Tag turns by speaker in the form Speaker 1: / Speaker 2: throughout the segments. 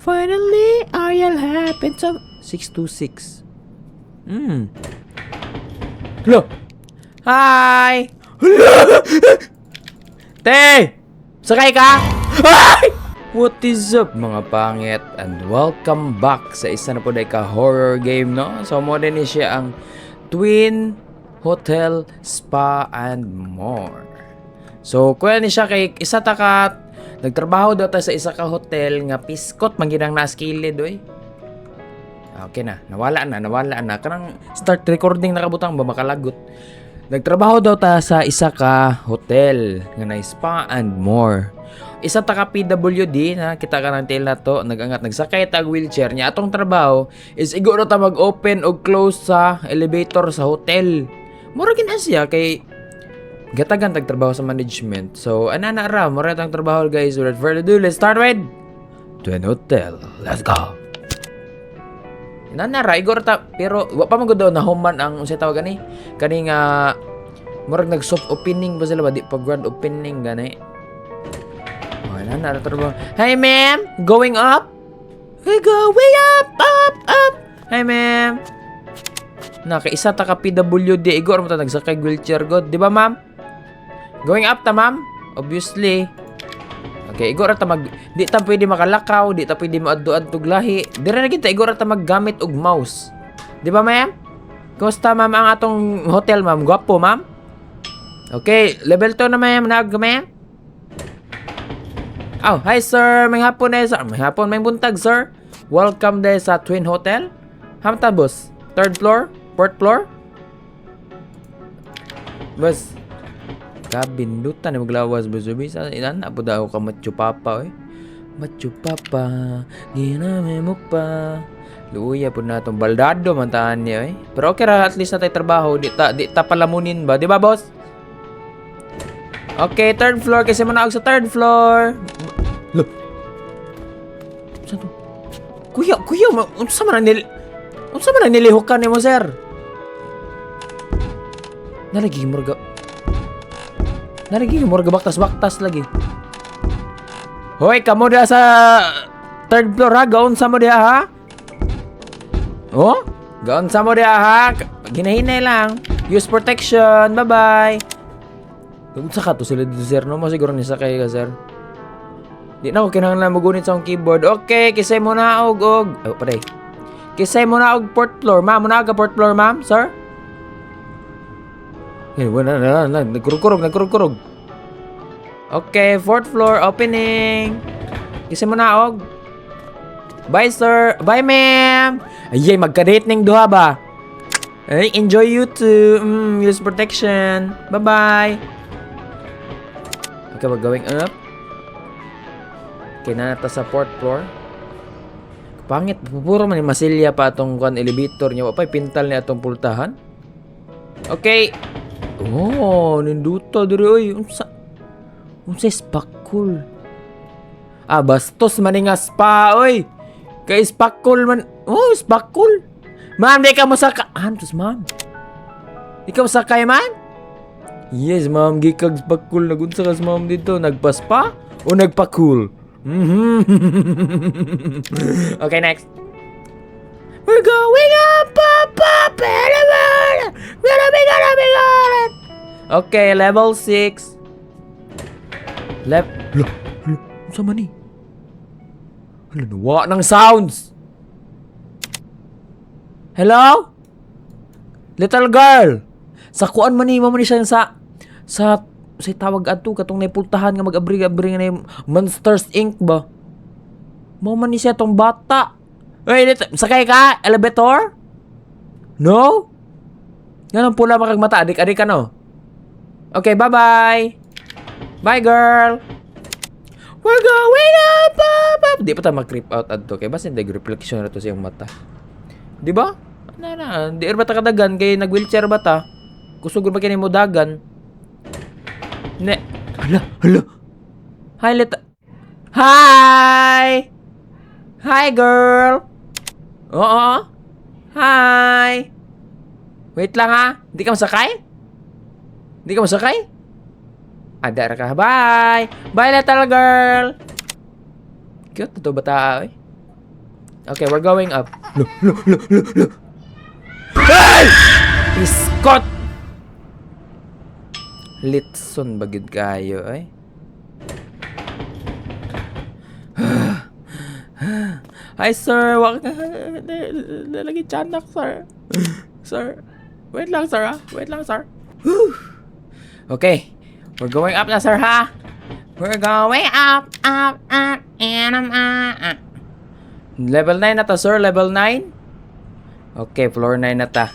Speaker 1: Finally, I'll happen to... 626. Hello? Hi! Te! Sakay ka? Ay! What is up mga pangit? And welcome back sa isa na po na ka-horror game, no? So, mo din siya ang Twin Hotel Spa and More. So, kuya ni siya kay isa takat nagtrabaho daw ta sa isa ka hotel nga piskot manginang naskilid oy. Okay na, nawala na. Kanang start recording nakabutang ba makalagot. Nagtrabaho daw ta sa isa ka hotel nga na Spa and More. Isa ta ka PWD na kita ka ng tela to, nagangat nagsakay tag wheelchair niya. Atong trabaho is iguro ta mag-open o close sa elevator sa hotel. Mura gina siya kay gatagan tagtrabaho sa management. So, anana ra, mura tang trabaho guys. Without further ado, let's start with Twin Hotel. Let's go. Anana ra, igor ta, pero wa pa magud daw na human ang unsay tawag gani. Kani nga murag nag soft opening ba sila ba di pa grand opening gani. Oh, anana ra trabaho. Hey ma'am, going up? We're going up. Hey ma'am. Nakaisa ta ka PWD igor mo ta nagsakay wheelchair god, di ba ma'am? Going up ta ma'am? Obviously. Okay, igor ta di ta pwede makalakaw, di ta pwede maadto-adtog lahi. Dire na kita igor ta maggamit og mouse. Di ba ma'am? Kumusta ma'am ang atong hotel ma'am? Gwapo ma'am? Okay, level 2 na ma'am, ma'am. Oh, hi sir. May hapon na sir. May hapon, may buntag sir. Welcome day sa Twin Hotel. Hamta boss? 3rd floor? 4th floor? Boss, kabindutan na maglawas bisa ilan na po daw ka Machu Papa Machu Papa giname mo pa luya po na itong baldado mantaan niya pero okay ra at least na tayo trabaho di ta palamunin ba di ba boss? Okay, 3rd floor kasi mo naog sa 3rd floor. Look, saan to? Kuya unsa man nilihukan ni mo sir? Nalagi morga baktas lagi. Hoy, kamo dia sa 3rd floor ha? Gaon sa mo dia ha? Oh? Gaon sa mo dia ha? Ginahinay lang. Use protection. Bye-bye. Kung sa ka to sila dito sir, no? Masiguro ni sakay ka sir. Di na ako kinahanglan magunit sa akong keyboard. Okay, kisay mo na og. Oh, paday. Kisay mo na og 4th floor. Ma'am, muna ka 4th floor, ma'am, sir? Nagkurog. Okay, 4th floor, opening. Kasi mo na, og. Bye, sir. Bye, ma'am. Ayay, magka-date ning duha ba? Ay, enjoy you too. Use protection. Bye-bye. Okay, we're going up. Okay, nata sa 4th floor. Pangit, puro man ni masilya pa atong elevator niya. Wapay pintal niya atong pultahan. Okay. Oh, ninduta diri oy. Unsa spakul? Ah, bastos man nga spa oy. Kay spakul man. Oh, spakul. Ma'am, di ka mo sakay. Antos, ma'am. Di ka mo sakay man? Yes, ma'am, gikag spakul nagunsa kas ma'am dito. Nagpaspa o nagpakul? Okay, next. We're going up. Okay, level 6. Sama ni? Hala, nawa ng sounds. Hello? Little girl. Sakuan man ni siya sa tawag adto katong naipultahan nga mag-abri-abri nga Monsters Inc. ba? Mao man ni siya tong bata. Hey, sakay ka? Elevator? No? Yan ang pula makagmata. Adik ka no? Okay, bye-bye. Bye, girl. We're going up. Di pa tayo mag-creep out adto. Kaya basta hindi reflection na to sa iyong mata. Di ba? Di ba ta kadagan? Kaya nag-wheelchair ba ta? Kusugod ba kini mo dagan? Ne. Hala. Hi, Hi! Hi, girl! Oo. Hi! Wait lang ha. Hindi ka masakay? Ada ka. Bye! Bye, little girl! Cute na to bata, eh. Okay, we're going up. Lo. Hey! Iskot! Litson bagid kayo, ay. Hi, sir. Wag na. Lagi tiyanak, sir. Sir. Wait lang, sir, ha? Wait lang, sir. Whew. Okay. We're going up na, sir, ha? We're going up, and I'm up. Level 9 na to, sir. Level 9? Okay, floor 9 na ta.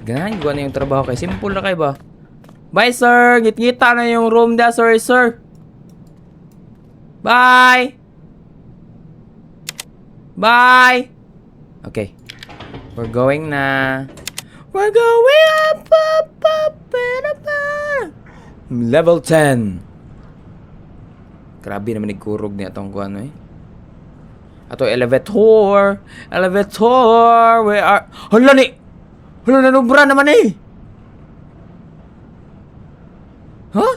Speaker 1: Ganyan, gawa na yung trabaho kay. Simple na kayo ba? Bye, sir. Ngit-ngita na yung room da, sorry, sir. Bye! Bye! Okay. We're going na. We're going up, Level 10. Grabe naman nagkurog niya itong kuano eh. Ato, elevator! Elevator! Where are... Hala ni! Hala, nanubra naman eh! Huh?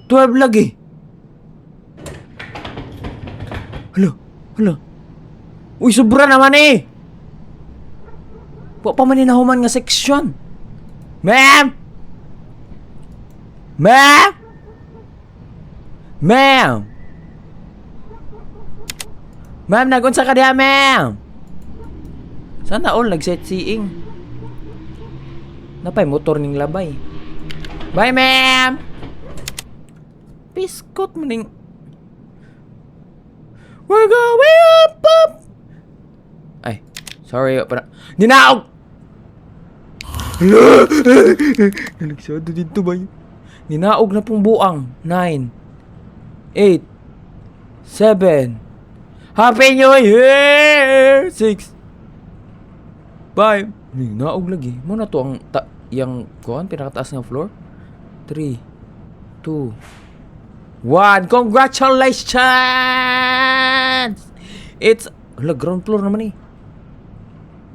Speaker 1: 12 lagi. Hala. Uy, sobra naman eh! Pa man inahuman nga seksyon. Ma'am! Ma'am! Ma'am! Ma'am, nagunsa ka diha, ma'am! Sana all nag-sightseeing. Napay motor ning labay. Bye, ma'am! Piskot mo ning... We're going up! Ay, sorry. Ninaog! Nalagsado dito ba yun? Ninaog na pong buang. 9 8 7 Happy New Year! 6 5 Ninaog lagi. Muna to ang yung kuhan, pinakataas ng floor. 3 2 1 Congratulations! It's... Hala, ground floor naman eh.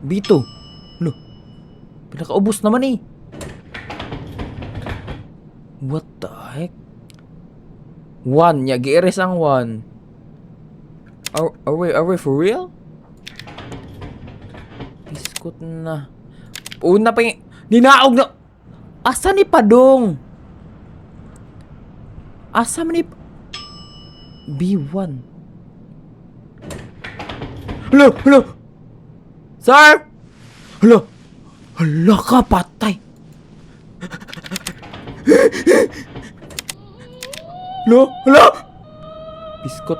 Speaker 1: B2. Hala, pinakaubos naman eh. What the heck? 1. Gi-erase ang 1. Are we for real? Biskot na. Una pa yung... Ninaog na... Asa ni Padong? Asa man ni... B1. Hala! Sir! Hala ka, patay! Hala! Biskot.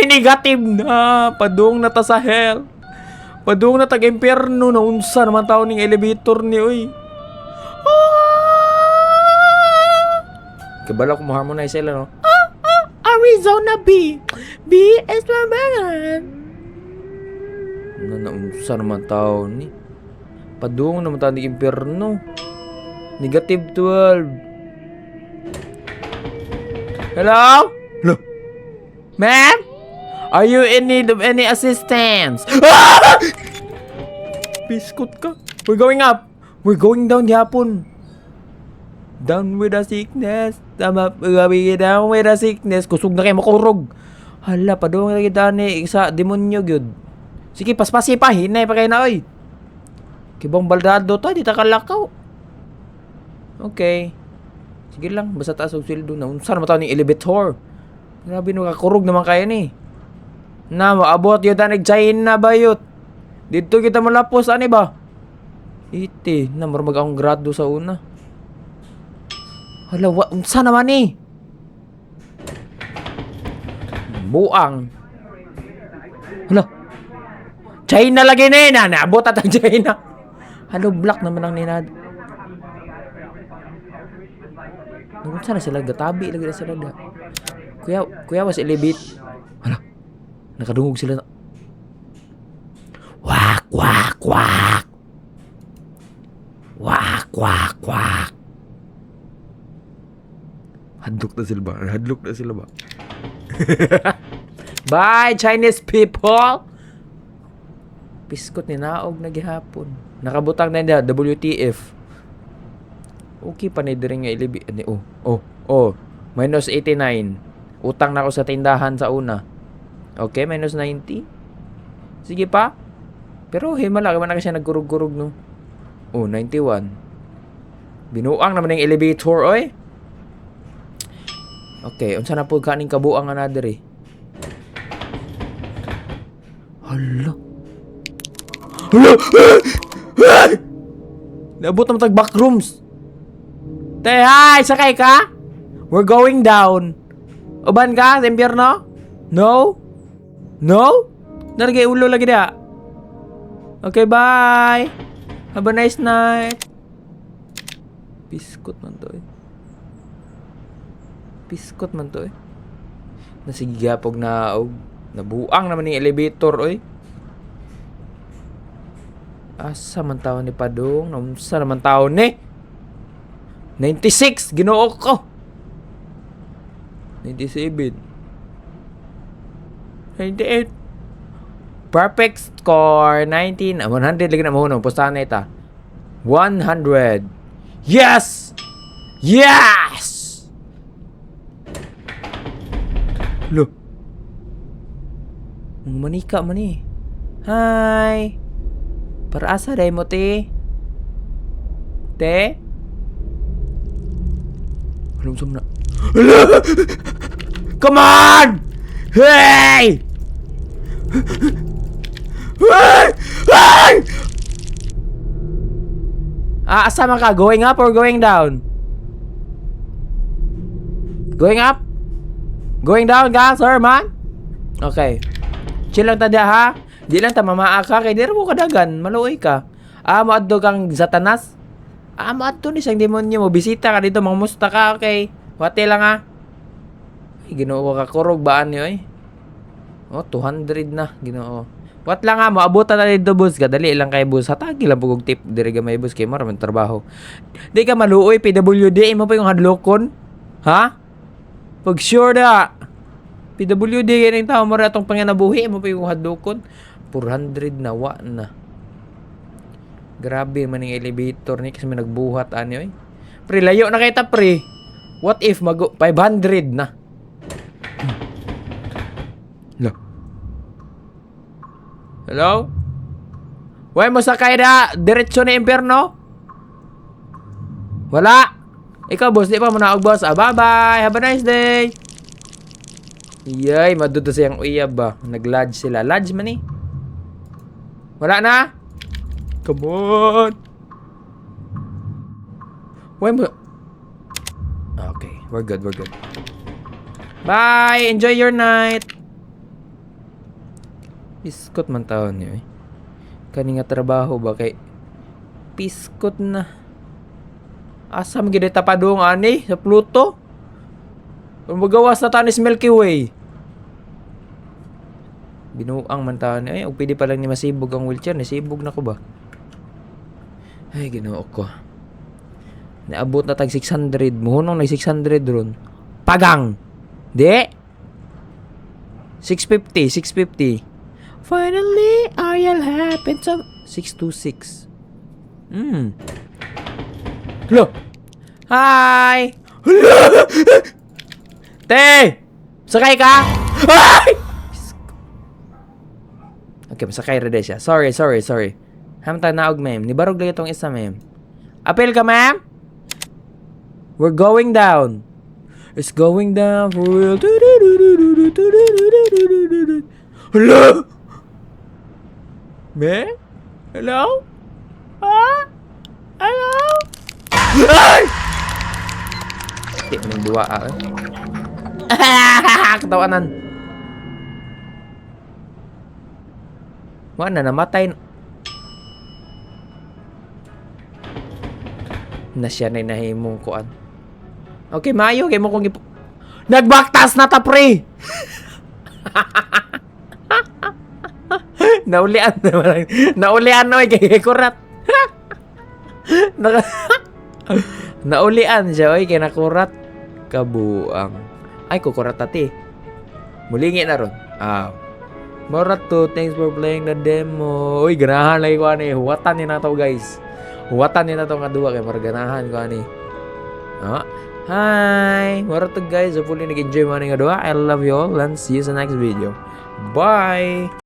Speaker 1: Negative na! Padung na ta sa hell. Padung na tag-impyerno na unsa naman tao ning elevator ni oy. Kabala ko mo harmonize sila no. Arizona B. B is my man. Na unsa naman tao ni. Padung naman tao ning impyerno. Negative 12. Hello? Hello? Ma'am? Are you in need of any assistance? Ah! Biskot ka. We're going up. We're going down yapon. Down with the sickness. Down with the sickness. Kusog na kayo makurog. Hala, padung na kita ni isa demonyo gyud. Sige, paspasi pa. Hinay pa kayo na oy. Kibang baldado to, di ta kalakaw. Okay. Sige lang, basta taas og sweldo na. Unsa naman taon ni elevator? Grabe no, kakurog naman kayo ni. Na, maabot yun na nag-China ba yun? Dito kita malapos, ani ba? Iti, na marmag akong grado sa una. Hala, unsa naman eh? Buang. Hala. China lagi na eh, naabot at ang China. Halo, black naman ang ninad. Unsa na sila, gatabi lagi na sila da. Kuya was elevate. Hala. Nakadungog sila na. Wak, wak, wak. Wak, wak, wak. Hadlok na sila ba? Bye, Chinese people! Piskot ni naog na gihapon. Nakabutang na niya, WTF. Okay pa ni diri nga minus 89. Utang na ako sa tindahan sa una. Okay, minus 90. Sige pa. Pero himala man na kasi nagkurug-kurug no. 91. Binuang naman yung elevator oy. Okay, unsa na po kaning kabuang nga diri? Hala. Naabot naman tag backrooms. Hi! Sakay ka? We're going down. Uban ka sa impyerno? No? No? Naragay ulo lagi na. Okay, bye. Have a nice night. Piskot man to eh. Piskot man to eh. Nasigigapog na nabuang naman yung elevator oy. Asa man tao ni Padong? Namsa naman tao ni? 96! Ginoo ko! 97. 98. Perfect score. 19. 100 lagi na mahunong. Pustahan na ita. 100. Yes! Yes! Loh. Manika man eh. Hi! Para asa day mo, te? Te? Alam sa na. Come on! Hey! Hey! Hey! Asa man ka? Going up or going down? Going up? Going down ka, sir, man? Okay. Chill lang tada, ha? Di lang ta mamaa ka kay dira mo kadagan, maluoy ka. Maadto kang Satanas. Maadto ni sang demonyo mo bisita ka dito, mangmusta ka, okay? Wate lang ha. Ay, Ginoo ka kurog baan niyo eh. 200 na, Ginoo. Wat lang ha, maabutan na dito bus, kadali lang kay bus. Hatagi lang pugog tip diri gamay bus kay maraming trabaho. Di ka maluoy PWD mo pa yung hadlokon. Ha? Pag sure da. PWD ganing tao mo ra atong panginabuhi mo pa yung hadlokon. 400 na wa na. Grabe man yung elevator ni kasi may nagbuhat ani oy. Pre layo na kita pre. What if mag 500 na? Hello? Way mo sakay na diretso na impyerno? Wala. Ikaw boss, di pa mo naog boss. Bye-bye. Have a nice day. Iyay, maduto siyang uyab ba? Nag-lodge sila. Lodge man eh. Wala na? Come on. Way mo. Okay, we're good. Bye. Enjoy your night. Piskot man taon niyo eh. Kani nga trabaho ba kay piskot na. Asam gid ta padung ani sa Pluto. Magawas na tanis Milky Way. Binuang man taon ay og pwede pa lang ni masibog ang wheelchair, nasibog na ko ba? Ay Ginoo ko. Naabot na tag 600, muhunong na 600 ron. Pagang. Di. 650. Finally, I'll happen to 626. Hello. Hi. Hello. Te. Sakay ka? Ay! Okay, masakay ra siya. Sorry. Hamta naog, ma'am. Nibarog lang itong isa, ma'am. Apel ka, ma'am? We're going down. It's going down for real. Hello? Me? Hello? Hello? Ay! Di mo nang duwa katawanan. Wala na, namatay. Na siya na inahimong kuan. Okay, mayo. Kaya mo kong nagbaktas na ta, pre! Naulian oy kay kurat. Naulian siya oy kay nakurat. Kabuang. Ay kukurat ati. Mulingi na ron. Morat to, thanks for playing the demo. Uy, ganahan lagi ko ani. Huwatan ni na to guys. Huwatan ni na to nga duwa kay marganahan ko ani. Hi! What up guys? Hopefully nag-enjoy mo nga doa. I love you all and see you sa next video. Bye!